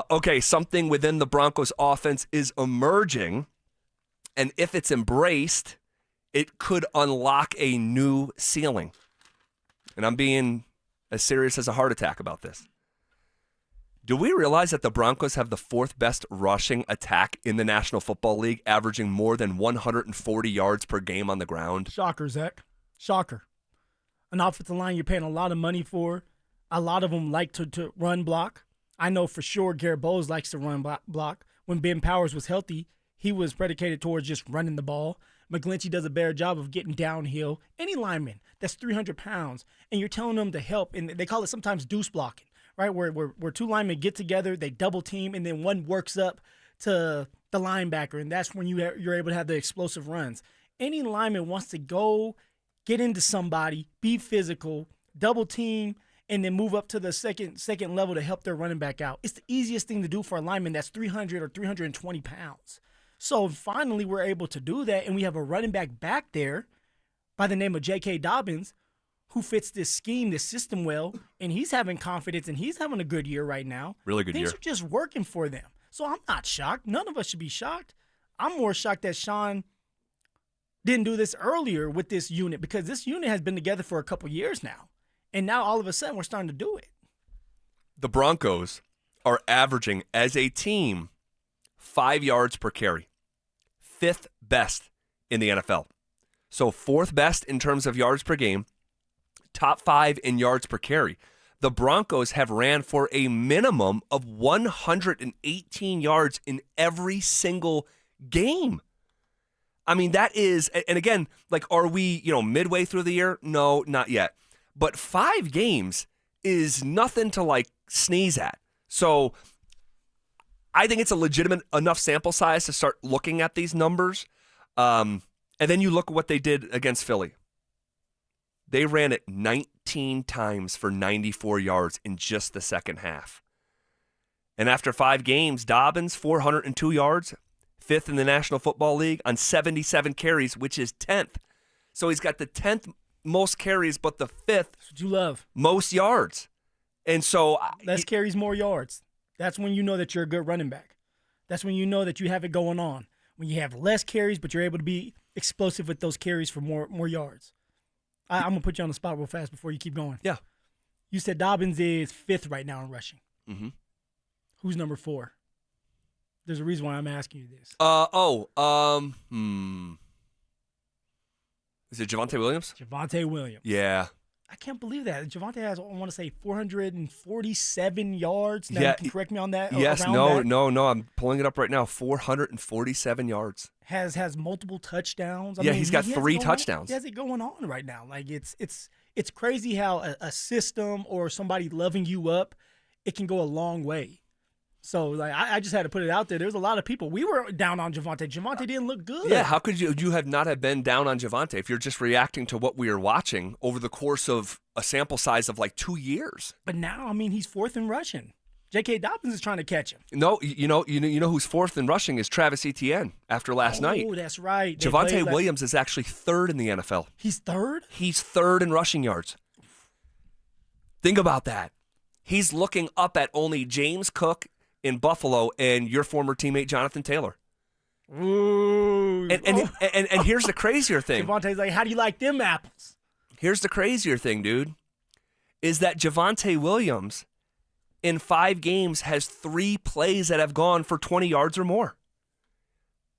Okay, something within the Broncos offense is emerging, and if it's embraced, it could unlock a new ceiling. And I'm being as serious as a heart attack about this. Do we realize that the Broncos have the fourth best rushing attack in the National Football League, averaging more than 140 yards per game on the ground? Shocker, Zach. Shocker. An offensive line you're paying a lot of money for. A lot of them like to run block. I know for sure Garrett Bowles likes to run block. When Ben Powers was healthy, he was predicated towards just running the ball. McGlinchey does a better job of getting downhill. Any lineman that's 300 pounds, and you're telling them to help, and they call it sometimes deuce blocking, right? Where two linemen get together, they double team, and then one works up to the linebacker, and that's when you're able to have the explosive runs. Any lineman wants to go get into somebody, be physical, double team, and then move up to the second level to help their running back out. It's the easiest thing to do for a lineman that's 300 or 320 pounds. So finally we're able to do that, and we have a running back there by the name of JK Dobbins who fits this scheme, this system well, and he's having confidence, and he's having a good year right now. Really good year. Things are just working for them. So I'm not shocked. None of us should be shocked. I'm more shocked that Sean didn't do this earlier with this unit, because this unit has been together for a couple years now. And now all of a sudden we're starting to do it. The Broncos are averaging as a team 5 yards per carry. Fifth best in the NFL. So fourth best in terms of yards per game. Top 5 in yards per carry. The Broncos have ran for a minimum of 118 yards in every single game. I mean, that is, and again, like, are we, midway through the year? No, not yet. But 5 games is nothing to, like, sneeze at. So I think it's a legitimate enough sample size to start looking at these numbers. And then you look at what they did against Philly. They ran it 19 times for 94 yards in just the second half. And after 5 games, Dobbins, 402 yards, 5th in the National Football League on 77 carries, which is 10th. So he's got the 10th most carries, but the 5th That's what you love. most yards. And so less carries, more yards. That's when you know that you're a good running back. That's when you know that you have it going on. When you have less carries, but you're able to be explosive with those carries for more yards. I'm going to put you on the spot real fast before you keep going. Yeah. You said Dobbins is 5th right now in rushing. Mm-hmm. Who's number 4? There's a reason why I'm asking you this. Is it Javonte Williams? Javonte Williams. Yeah. I can't believe that. Javonte has, I want to say, 447 yards. Now, Yeah, you can correct me on that. Yes, around no. I'm pulling it up right now. 447 yards. Has multiple touchdowns. I Yeah, mean, he's got 3 touchdowns. He has it going on right now. Like, it's crazy how a system or somebody loving you up, it can go a long way. So, like, I just had to put it out there. There's a lot of people. We were down on Javonte. Javonte didn't look good. Yeah, how could you have not have been down on Javonte if you're just reacting to what we are watching over the course of a sample size of like 2 years? But now, I mean, he's 4th in rushing. JK Dobbins is trying to catch him. No, you know who's 4th in rushing is Travis Etienne after last night. Oh, that's right. Javonte Williams is actually 3rd in the NFL. He's 3rd? He's 3rd in rushing yards. Think about that. He's looking up at only James Cook in Buffalo and your former teammate Jonathan Taylor. Ooh. And here's the crazier thing. Javonte's like, how do you like them apples? Here's the crazier thing, dude, is that Javonte Williams in 5 games has 3 plays that have gone for 20 yards or more.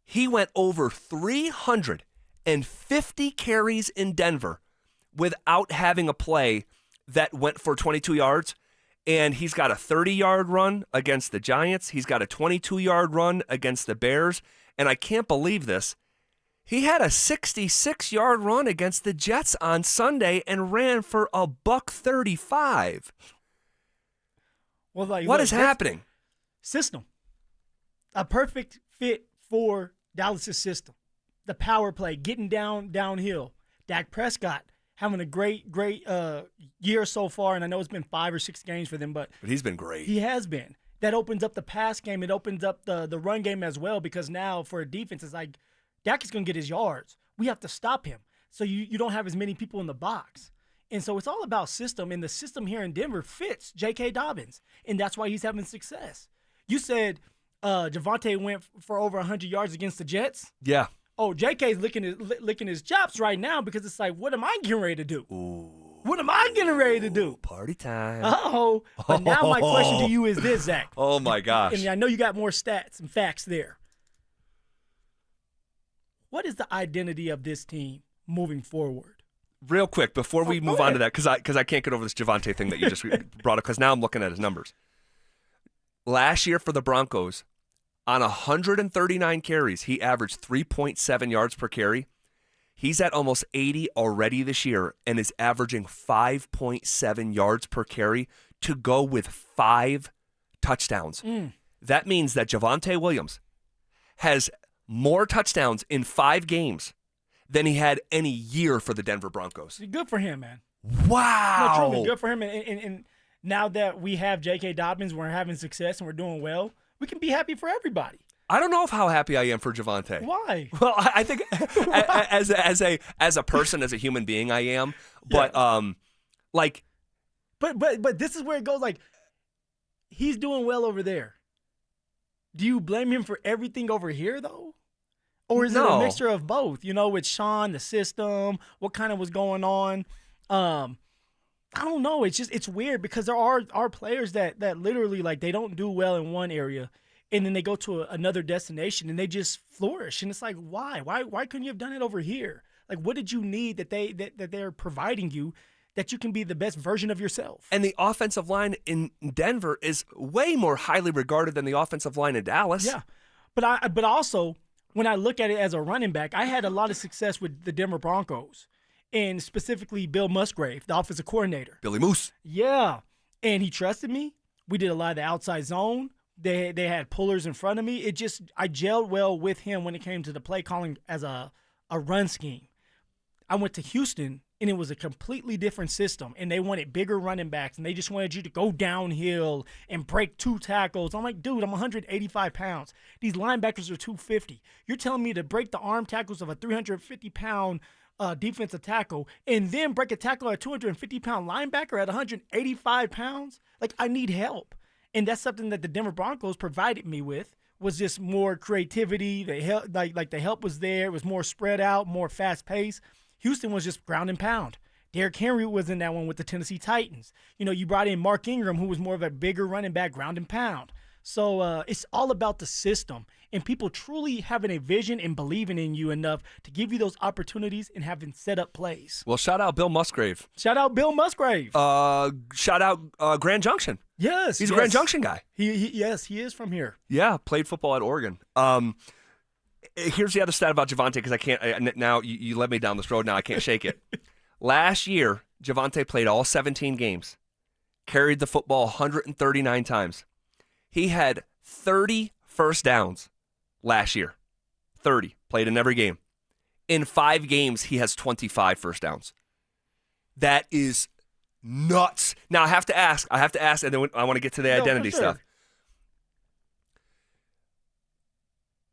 He went over 350 carries in Denver without having a play that went for 22 yards. And he's got a 30-yard run against the Giants. He's got a 22-yard run against the Bears. And I can't believe this. He had a 66-yard run against the Jets on Sunday and ran for $135. Well, like, what is happening? System. A perfect fit for Dallas' system. The power play, getting downhill. Dak Prescott having a great year so far, and I know it's been 5 or 6 games for them, but he's been great. He has been. That opens up the pass game. It opens up the run game as well, because now for a defense, it's like Dak is going to get his yards. We have to stop him. So you don't have as many people in the box. And so it's all about system, and the system here in Denver fits J.K. Dobbins, and that's why he's having success. You said Javonte went for over 100 yards against the Jets. Yeah. Oh, JK's licking his chops right now because it's like, what am I getting ready to do? Ooh. What am I getting ready to do? Party time. Uh-oh. But now my question to you is this, Zach. Oh, my gosh. And I know you got more stats and facts there. What is the identity of this team moving forward? Real quick, before we move on to that, because I can't get over this Javonte thing that you just brought up, because now I'm looking at his numbers. Last year for the Broncos, on 139 carries, he averaged 3.7 yards per carry. He's at almost 80 already this year and is averaging 5.7 yards per carry to go with 5 touchdowns. That means that Javonte Williams has more touchdowns in 5 games than he had any year for the Denver Broncos. Good for him, man. Wow. No, truly, good for him. And now that we have JK Dobbins, we're having success and we're doing well, we can be happy for everybody. I don't know how happy I am for Javonte. Why? Well, I think as a person, as a human being, I am. But But this is where it goes. Like, he's doing well over there. Do you blame him for everything over here, though? Or is it a mixture of both? You know, with Sean, the system, what kind of was going on? I don't know. It's weird because there are players that literally, like, they don't do well in one area, and then they go to another destination and they just flourish. And it's like, why? Why couldn't you have done it over here? Like, what did you need that they're providing you that you can be the best version of yourself? And the offensive line in Denver is way more highly regarded than the offensive line in Dallas. Yeah, but also when I look at it as a running back, I had a lot of success with the Denver Broncos, and specifically Bill Musgrave, the offensive coordinator. Billy Moose. Yeah, and he trusted me. We did a lot of the outside zone. They had pullers in front of me. I gelled well with him when it came to the play calling as a run scheme. I went to Houston, and it was a completely different system, and they wanted bigger running backs, and they just wanted you to go downhill and break 2 tackles. I'm like, dude, I'm 185 pounds. These linebackers are 250. You're telling me to break the arm tackles of a 350-pound defensive tackle and then break a tackle at a 250-pound linebacker at 185 pounds? Like, I need help. And that's something that the Denver Broncos provided me with, was just more creativity. The help, like the help was there. It was more spread out, more fast paced. Houston was just ground and pound. Derrick Henry was in that one with the Tennessee Titans. You know, you brought in Mark Ingram, who was more of a bigger running back, ground and pound. So it's all about the system and people truly having a vision and believing in you enough to give you those opportunities and having set up plays. Well, shout out Bill Musgrave. Shout out Bill Musgrave. Shout out Grand Junction. Yes. He's a Grand Junction guy. Yes, he is from here. Yeah, played football at Oregon. Here's the other stat about Javonte, because I can't now you led me down this road. Now I can't shake it. Last year, Javonte played all 17 games, carried the football 139 times. He had 30 first downs last year. 30. Played in every game. In 5 games, he has 25 first downs. That is nuts. Now, I have to ask, and then I want to get to the identity stuff.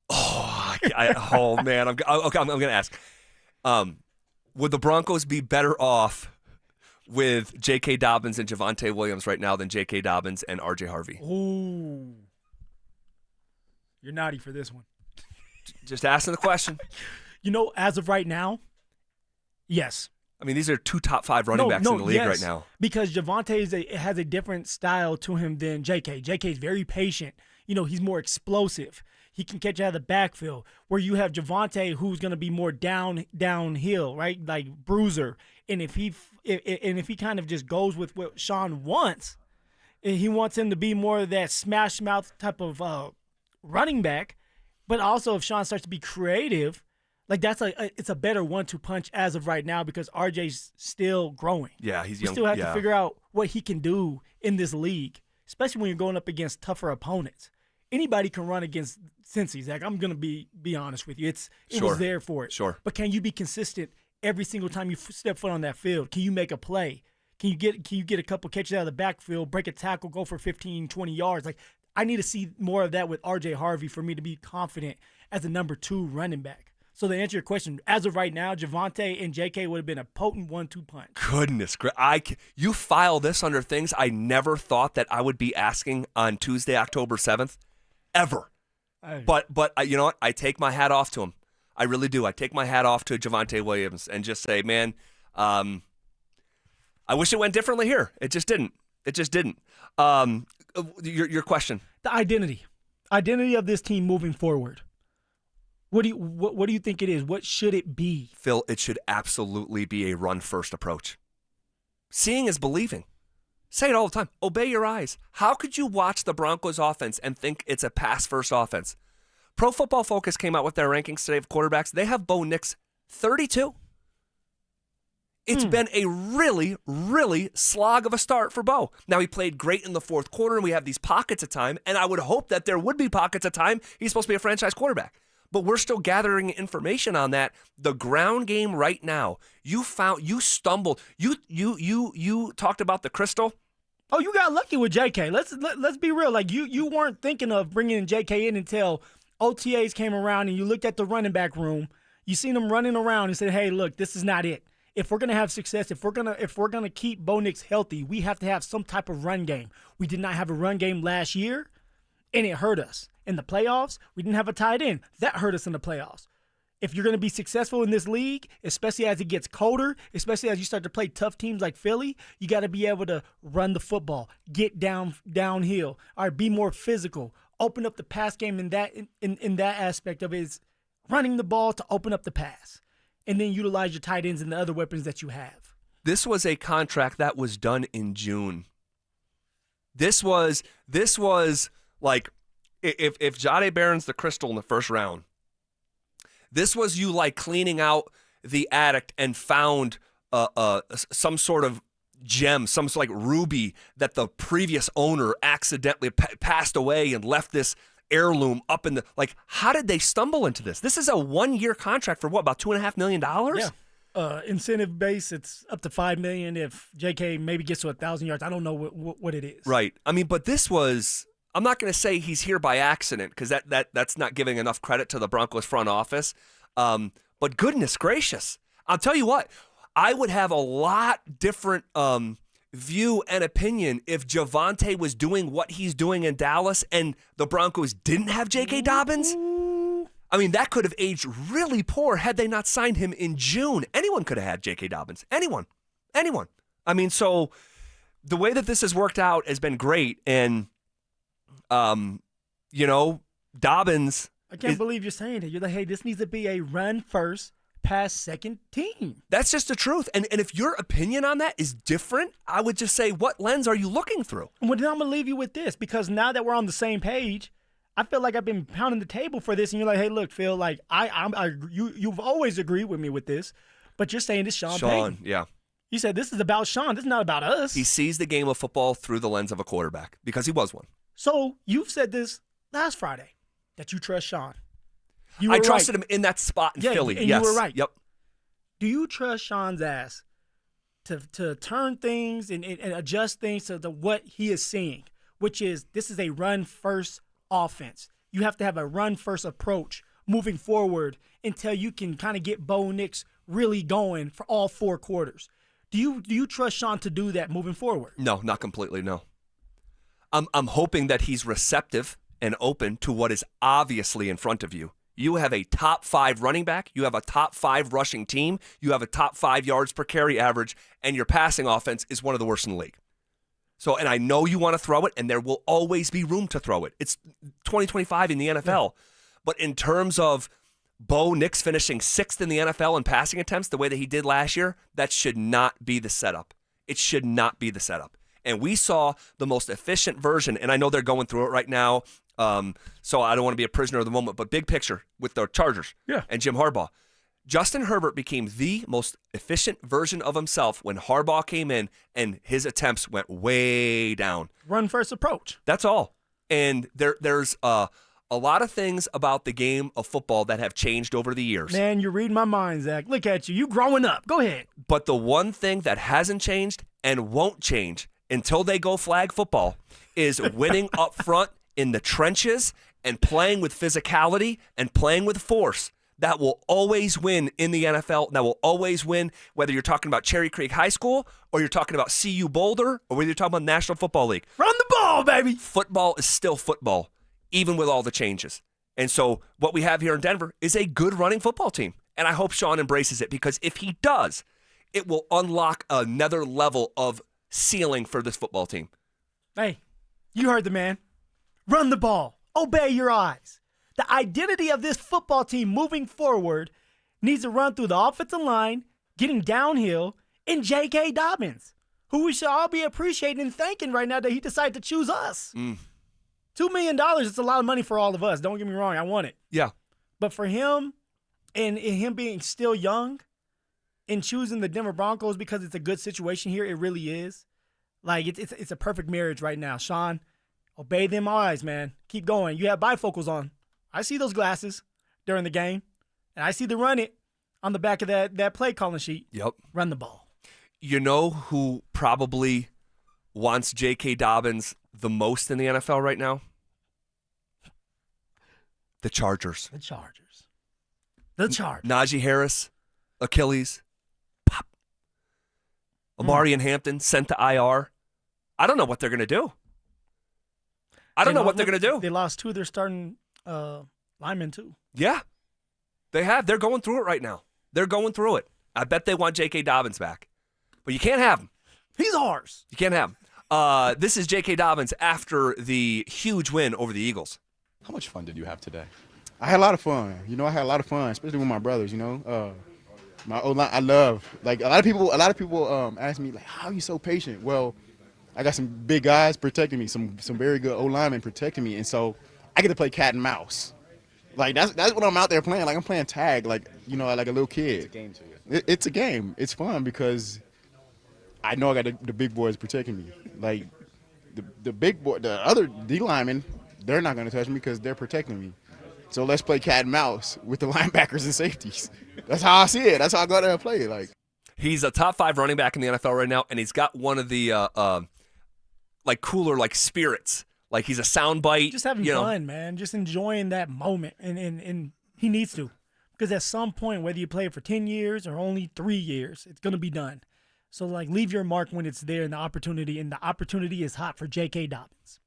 Oh, man. I'm going to ask. Would the Broncos be better off with JK Dobbins and Javonte Williams right now than JK Dobbins and RJ Harvey? Ooh. You're naughty for this one. Just asking the question. You know, as of right now, yes. I mean, these are 2 top-5 running backs in the league right now. Because Javonte has a different style to him than JK. JK is very patient. You know, he's more explosive. He can catch out of the backfield. Where you have Javonte, who's going to be more downhill, right? Like bruiser. And if he kind of just goes with what Sean wants, and he wants him to be more of that smash mouth type of running back. But also, if Sean starts to be creative, like it's a better 1-2 punch as of right now because RJ's still growing. Yeah, he's young. You still have to figure out what he can do in this league, especially when you're going up against tougher opponents. Anybody can run against Cincy, Zach. I'm going to be honest with you. It was there for it. Sure. But can you be consistent every single time you step foot on that field? Can you make a play? Can you get a couple catches out of the backfield, break a tackle, go for 15, 20 yards? Like, I need to see more of that with RJ Harvey for me to be confident as a number 2 running back. So to answer your question, as of right now, Javonte and JK would have been a potent 1-2 punch. Goodness, you file this under things I never thought that I would be asking on Tuesday, October 7th. ever. Hey. But you know what? I take my hat off to him. I really do. I take my hat off to Javonte Williams and just say, man, I wish it went differently here. It just didn't. It just didn't. Your question. The identity of this team moving forward. What do you think it is? What should it be? Phil, it should absolutely be a run-first approach. Seeing is believing. Say it all the time. Obey your eyes. How could you watch the Broncos offense and think it's a pass-first offense? Pro Football Focus came out with their rankings today of quarterbacks. They have Bo Nix 32. It's been a really, really slog of a start for Bo. Now, he played great in the fourth quarter, and we have these pockets of time, and I would hope that there would be pockets of time. He's supposed to be a franchise quarterback. But we're still gathering information on that. The ground game right now, you stumbled. You talked about the crystal. Oh, you got lucky with JK. Let's be real. Like you weren't thinking of bringing JK in until OTAs came around and you looked at the running back room. You seen them running around and said, "Hey, look, this is not it. If we're gonna have success, if we're gonna keep Bo Nix healthy, we have to have some type of run game. We did not have a run game last year, and it hurt us in the playoffs. We didn't have a tight end. That hurt us in the playoffs. If you're going to be successful in this league, especially as it gets colder, especially as you start to play tough teams like Philly, you got to be able to run the football, get downhill, all right, be more physical, open up the pass game in that aspect of it is running the ball to open up the pass, and then utilize your tight ends and the other weapons that you have." This was a contract that was done in June. This was like if Jahdae Barron's the crystal in the first round, this was you like cleaning out the attic and found some sort of gem, some sort of like ruby that the previous owner accidentally passed away and left this heirloom up in the, like, how did they stumble into this? This is a 1-year contract for what, about $2.5 million? Yeah. Incentive base, it's up to $5 million if JK maybe gets to 1,000 yards. I don't know what it is. Right. I mean, but this was, I'm not going to say he's here by accident because that's not giving enough credit to the Broncos front office. But goodness gracious, I'll tell you what, I would have a lot different view and opinion if Javonte was doing what he's doing in Dallas and the Broncos didn't have JK Dobbins. I mean, that could have aged really poor had they not signed him in June. Anyone could have had JK Dobbins. Anyone. I mean, so the way that this has worked out has been great. And, Dobbins. I can't believe you're saying it. You're like, hey, this needs to be a run first, pass second team. That's just the truth. And if your opinion on that is different, I would just say, what lens are you looking through? Well, then I'm going to leave you with this, because now that we're on the same page, I feel like I've been pounding the table for this, and you're like, hey, look, Phil, like you've always agreed with me with this, but you're saying this Sean Payton. Yeah. You said this is about Sean. This is not about us. He sees the game of football through the lens of a quarterback because he was one. So you've said this last Friday, that you trust Sean. I trusted him in that spot in Philly. And yes. You were right. Yep. Do you trust Sean's ass to turn things and adjust things to what he is seeing, which is this is a run-first offense. You have to have a run-first approach moving forward until you can kind of get Bo Nix really going for all 4 quarters. Do you trust Sean to do that moving forward? No, not completely, no. I'm hoping that he's receptive and open to what is obviously in front of you. You have a top 5 running back. You have a top 5 rushing team. You have a top 5 yards per carry average, and your passing offense is one of the worst in the league. So, and I know you want to throw it, and there will always be room to throw it. It's 2025 in the NFL. Yeah. But in terms of Bo Nix finishing 6th in the NFL in passing attempts the way that he did last year, that should not be the setup. It should not be the setup. And we saw the most efficient version, and I know they're going through it right now, so I don't want to be a prisoner of the moment, but big picture with the Chargers and Jim Harbaugh. Justin Herbert became the most efficient version of himself when Harbaugh came in and his attempts went way down. Run-first approach. That's all. And there's a lot of things about the game of football that have changed over the years. Man, you're reading my mind, Zach. Look at you. You growing up. Go ahead. But the one thing that hasn't changed and won't change until they go flag football is winning up front in the trenches and playing with physicality and playing with force. That will always win in the NFL. That will always win whether you're talking about Cherry Creek High School or you're talking about CU Boulder or whether you're talking about National Football League. Run the ball, baby. Football is still football. even with all the changes. And so what we have here in Denver is a good running football team. And I hope Sean embraces it, because if he does, it will unlock another level of ceiling for this football team. Hey, you heard the man. Run the ball. Obey your eyes. The identity of this football team moving forward needs to run through the offensive line, getting downhill, and JK Dobbins, who we should all be appreciating and thanking right now that he decided to choose us. $2 million is a lot of money for all of us. Don't get me wrong. I want it. Yeah. But for him and him being still young and choosing the Denver Broncos because it's a good situation here, it really is. Like, it's a perfect marriage right now. Sean, obey them eyes, man. Keep going. You have bifocals on. I see those glasses during the game, and I see the run it on the back of that play calling sheet. Yep. Run the ball. You know who probably wants JK Dobbins the most in the NFL right now? The Chargers. The Chargers. Najee Harris, Achilles, pop. Amari and Hampton sent to IR. I don't know what they're going to do. I don't know what they're going to do. They lost 2 of their starting linemen, too. Yeah, they have. They're going through it right now. They're going through it. I bet they want J.K. Dobbins back. But you can't have him. He's ours. You can't have him. This is J.K. Dobbins after the huge win over the Eagles. How much fun did you have today? I had a lot of fun. I had a lot of fun, especially with my brothers, My O-line, I love. Like, a lot of people ask me, like, how are you so patient? Well, I got some big guys protecting me, some very good O-linemen protecting me, and so I get to play cat and mouse. Like, that's what I'm out there playing. Like, I'm playing tag, like a little kid. It's a game to you. It's a game. It's fun because I know I got the big boys protecting me. Like, the big boy, the other D linemen, they're not going to touch me because they're protecting me. So let's play cat and mouse with the linebackers and safeties. That's how I see it. That's how I go there and play. Like, he's a top 5 running back in the NFL right now, and he's got one of the cooler spirits. Like, he's a soundbite. Just having fun, man. Just enjoying that moment, and he needs to, because at some point, whether you play it for 10 years or only 3 years, it's gonna be done. So leave your mark when it's there, and the opportunity is hot for J.K. Dobbins.